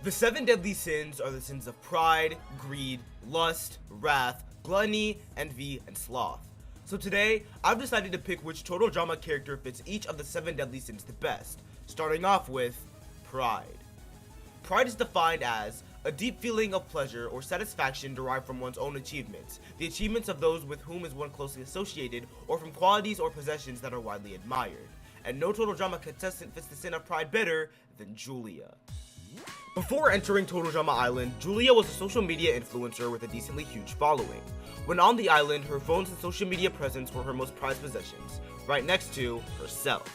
The 7 deadly sins are the sins of pride, greed, lust, wrath, gluttony, envy, and sloth. So today, I've decided to pick which total drama character fits each of the 7 deadly sins the best, starting off with pride. Pride is defined as a deep feeling of pleasure or satisfaction derived from one's own achievements, the achievements of those with whom is one closely associated, or from qualities or possessions that are widely admired. And no total drama contestant fits the sin of pride better than Julia. Before entering Total Drama Island, Julia was a social media influencer with a decently huge following. When on the island, her phones and social media presence were her most prized possessions, right next to herself.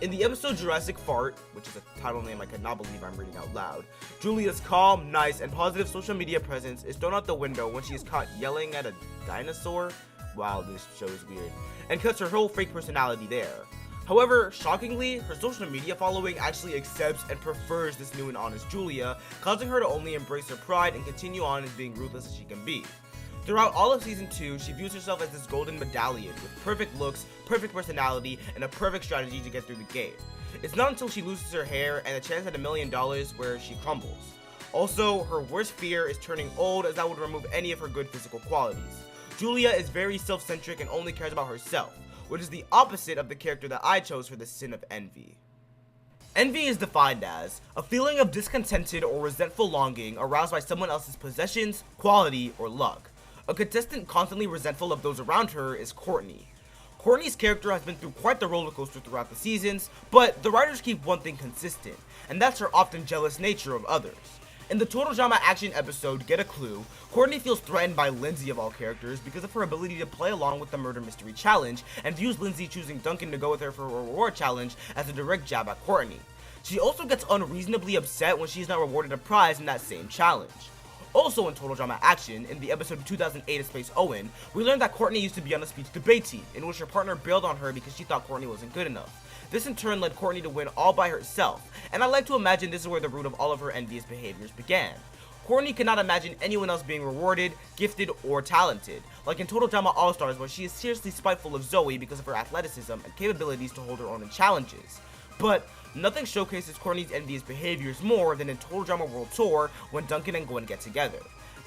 In the episode Jurassic Fart, which is a title name I cannot believe I'm reading out loud, Julia's calm, nice, and positive social media presence is thrown out the window when she is caught yelling at a dinosaur. Wow, this show is weird. And cuts her whole fake personality there. However, shockingly, her social media following actually accepts and prefers this new and honest Julia, causing her to only embrace her pride and continue on as being ruthless as she can be. Throughout all of season 2, she views herself as this golden medallion with perfect looks, perfect personality, and a perfect strategy to get through the game. It's not until she loses her hair and a chance at $1 million where she crumbles. Also, her worst fear is turning old, as that would remove any of her good physical qualities. Julia is very self-centric and only cares about herself, which is the opposite of the character that I chose for the sin of envy. Envy is defined as a feeling of discontented or resentful longing aroused by someone else's possessions, quality, or luck. A contestant constantly resentful of those around her is Courtney. Courtney's character has been through quite the roller coaster throughout the seasons, but the writers keep one thing consistent, and that's her often jealous nature of others. In the Total Drama Action episode, Get a Clue, Courtney feels threatened by Lindsay of all characters because of her ability to play along with the murder mystery challenge, and views Lindsay choosing Duncan to go with her for a reward challenge as a direct jab at Courtney. She also gets unreasonably upset when she is not rewarded a prize in that same challenge. Also in Total Drama Action, in the episode 2008 A Space Owen, we learned that Courtney used to be on a speech debate team, in which her partner bailed on her because she thought Courtney wasn't good enough. This in turn led Courtney to win all by herself, and I like to imagine this is where the root of all of her envious behaviors began. Courtney could not imagine anyone else being rewarded, gifted, or talented, like in Total Drama All-Stars where she is seriously spiteful of Zoe because of her athleticism and capabilities to hold her own in challenges. But nothing showcases Courtney's envious behaviors more than in Total Drama World Tour when Duncan and Gwen get together.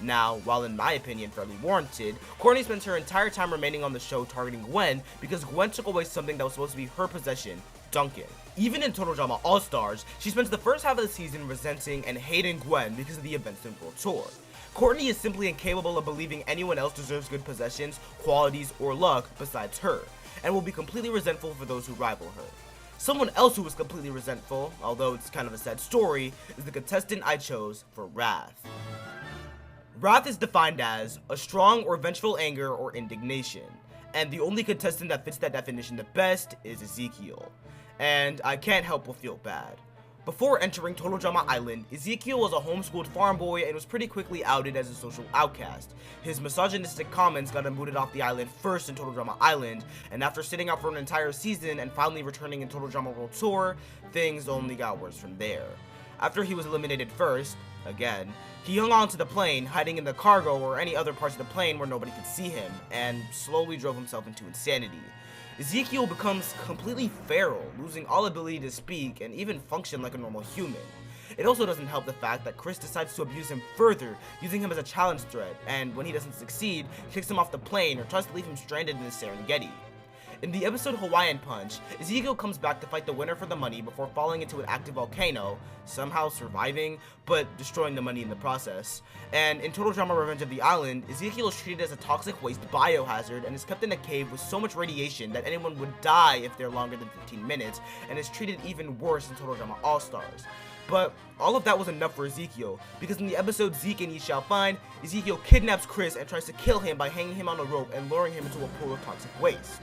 Now, while in my opinion fairly warranted, Courtney spends her entire time remaining on the show targeting Gwen because Gwen took away something that was supposed to be her possession, Duncan. Even in Total Drama All-Stars, she spends the first half of the season resenting and hating Gwen because of the events in World Tour. Courtney is simply incapable of believing anyone else deserves good possessions, qualities, or luck besides her, and will be completely resentful for those who rival her. Someone else who was completely resentful, although it's kind of a sad story, is the contestant I chose for Wrath. Wrath is defined as a strong or vengeful anger or indignation, and the only contestant that fits that definition the best is Ezekiel. And I can't help but feel bad. Before entering Total Drama Island, Ezekiel was a homeschooled farm boy and was pretty quickly outed as a social outcast. His misogynistic comments got him booted off the island first in Total Drama Island, and after sitting out for an entire season and finally returning in Total Drama World Tour, things only got worse from there. After he was eliminated first, again, he hung on to the plane, hiding in the cargo or any other parts of the plane where nobody could see him, and slowly drove himself into insanity. Ezekiel becomes completely feral, losing all ability to speak and even function like a normal human. It also doesn't help the fact that Chris decides to abuse him further, using him as a challenge threat, and when he doesn't succeed, kicks him off the plane or tries to leave him stranded in the Serengeti. In the episode Hawaiian Punch, Ezekiel comes back to fight the winner for the money before falling into an active volcano, somehow surviving, but destroying the money in the process. And in Total Drama Revenge of the Island, Ezekiel is treated as a toxic waste biohazard and is kept in a cave with so much radiation that anyone would die if they're longer than 15 minutes, and is treated even worse in Total Drama All-Stars. But all of that was enough for Ezekiel, because in the episode Zeke and Ye Shall Find, Ezekiel kidnaps Chris and tries to kill him by hanging him on a rope and luring him into a pool of toxic waste.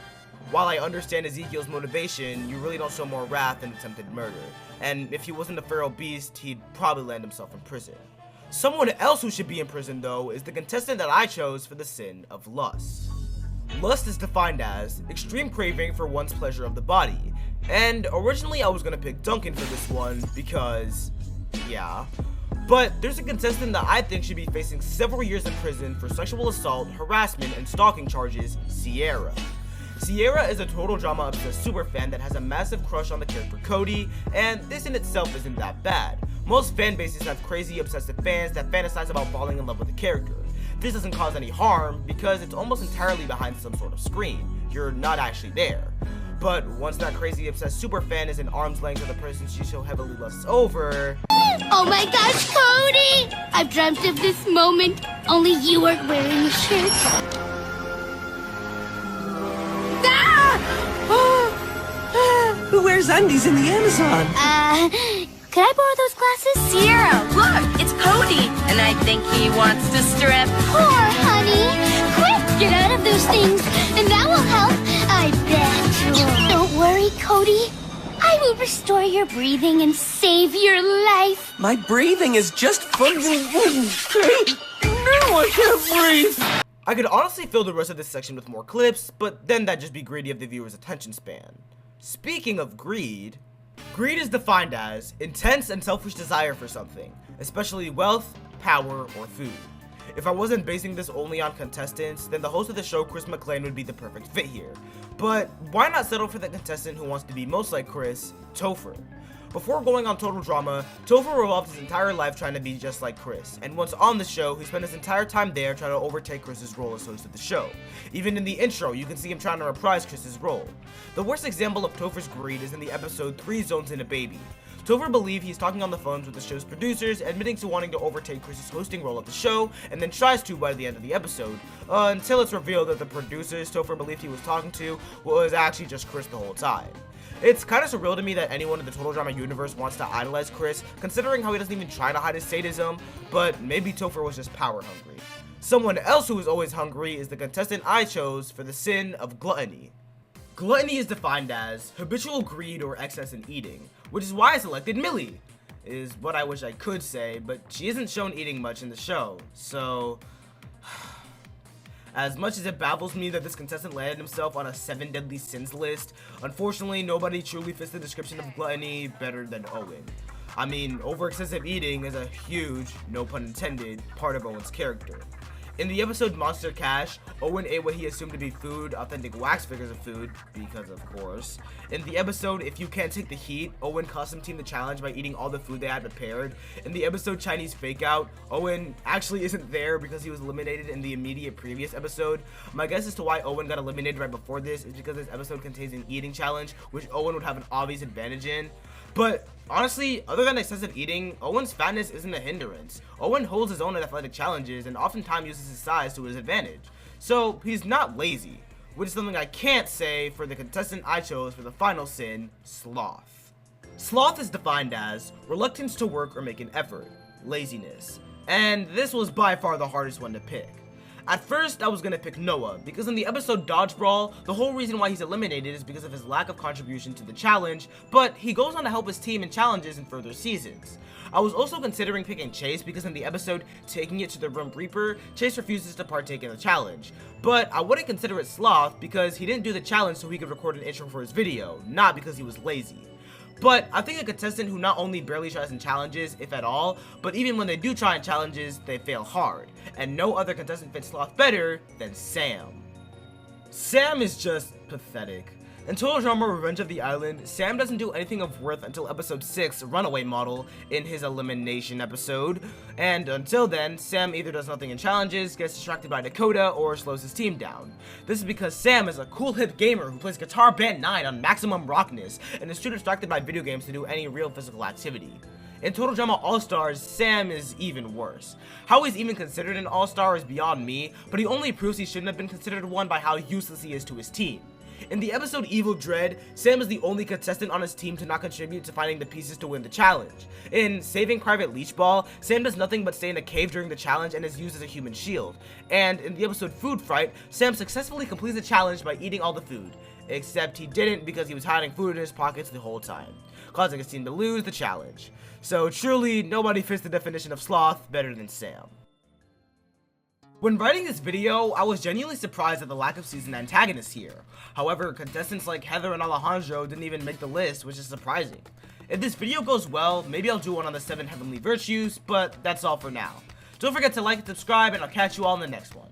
While I understand Ezekiel's motivation, you really don't show more wrath than attempted murder, and if he wasn't a feral beast, he'd probably land himself in prison. Someone else who should be in prison, though, is the contestant that I chose for the sin of lust. Lust is defined as extreme craving for one's pleasure of the body, and originally I was gonna pick Duncan for this one because, yeah. But there's a contestant that I think should be facing several years in prison for sexual assault, harassment, and stalking charges, Sierra. Sierra is a Total Drama obsessed superfan that has a massive crush on the character Cody, and this in itself isn't that bad. Most fan bases have crazy obsessive fans that fantasize about falling in love with a character. This doesn't cause any harm because it's almost entirely behind some sort of screen. You're not actually there. But once that crazy obsessed superfan is in arm's length of the person she so heavily lusts over... Oh my gosh, Cody! I've dreamt of this moment, only you weren't wearing a shirt. Who wears undies in the Amazon? Could I borrow those glasses? Sierra, look, it's Cody, and I think he wants to strip. Poor honey. Quick, get out of those things, and that will help, I bet. Don't worry, Cody. I will restore your breathing and save your life. My breathing is just fucking... No, I can't breathe. I could honestly fill the rest of this section with more clips, but then that'd just be greedy of the viewer's attention span. Speaking of greed, greed is defined as intense and selfish desire for something, especially wealth, power, or food. If I wasn't basing this only on contestants, then the host of the show, Chris McClain, would be the perfect fit here. But why not settle for the contestant who wants to be most like Chris, Topher? Before going on Total Drama, Topher revolved his entire life trying to be just like Chris, and once on the show, he spent his entire time there trying to overtake Chris's role as host of the show. Even in the intro, you can see him trying to reprise Chris's role. The worst example of Topher's greed is in the episode 3 Zones in a Baby. Topher believes he's talking on the phones with the show's producers, admitting to wanting to overtake Chris's hosting role of the show, and then tries to by the end of the episode, until it's revealed that the producers Topher believed he was talking to was actually just Chris the whole time. It's kind of surreal to me that anyone in the Total Drama universe wants to idolize Chris, considering how he doesn't even try to hide his sadism, but maybe Topher was just power hungry. Someone else who is always hungry is the contestant I chose for the sin of gluttony. Gluttony is defined as habitual greed or excess in eating, which is why I selected Millie, is what I wish I could say, but she isn't shown eating much in the show, so... As much as it baffles me that this contestant landed himself on a 7 deadly sins list, unfortunately nobody truly fits the description of gluttony better than Owen. I mean, over-excessive eating is a huge, no pun intended, part of Owen's character. In the episode Monster Cash, Owen ate what he assumed to be food, authentic wax figures of food, because of course. In the episode If You Can't Take the Heat, Owen custom teamed the challenge by eating all the food they had prepared. In the episode Chinese Fake Out, Owen actually isn't there because he was eliminated in the immediate previous episode. My guess as to why Owen got eliminated right before this is because this episode contains an eating challenge, which Owen would have an obvious advantage in. But honestly, other than excessive eating, Owen's fatness isn't a hindrance. Owen holds his own in athletic challenges and oftentimes uses his size to his advantage. So he's not lazy, which is something I can't say for the contestant I chose for the final sin, sloth. Sloth is defined as reluctance to work or make an effort, laziness. And this was by far the hardest one to pick. At first, I was gonna pick Noah, because in the episode Dodge Brawl, the whole reason why he's eliminated is because of his lack of contribution to the challenge, but he goes on to help his team in challenges in further seasons. I was also considering picking Chase because in the episode Taking It to the Rim Reaper, Chase refuses to partake in the challenge. But I wouldn't consider it Sloth because he didn't do the challenge so he could record an intro for his video, not because he was lazy. But I think a contestant who not only barely tries in challenges, if at all, but even when they do try in challenges, they fail hard. And no other contestant fits Sloth better than Sam. Sam is just pathetic. In Total Drama Revenge of the Island, Sam doesn't do anything of worth until episode 6, Runaway Model, in his elimination episode. And until then, Sam either does nothing in challenges, gets distracted by Dakota, or slows his team down. This is because Sam is a cool hip gamer who plays Guitar Band 9 on maximum rockness, and is too distracted by video games to do any real physical activity. In Total Drama All-Stars, Sam is even worse. How he's even considered an All-Star is beyond me, but he only proves he shouldn't have been considered one by how useless he is to his team. In the episode Evil Dread, Sam is the only contestant on his team to not contribute to finding the pieces to win the challenge. In Saving Private Leechball, Sam does nothing but stay in a cave during the challenge and is used as a human shield. And in the episode Food Fright, Sam successfully completes the challenge by eating all the food. Except he didn't because he was hiding food in his pockets the whole time, causing his team to lose the challenge. So truly, nobody fits the definition of sloth better than Sam. When writing this video, I was genuinely surprised at the lack of seasoned antagonists here. However, contestants like Heather and Alejandro didn't even make the list, which is surprising. If this video goes well, maybe I'll do one on the 7 heavenly virtues, but that's all for now. Don't forget to like and subscribe, and I'll catch you all in the next one.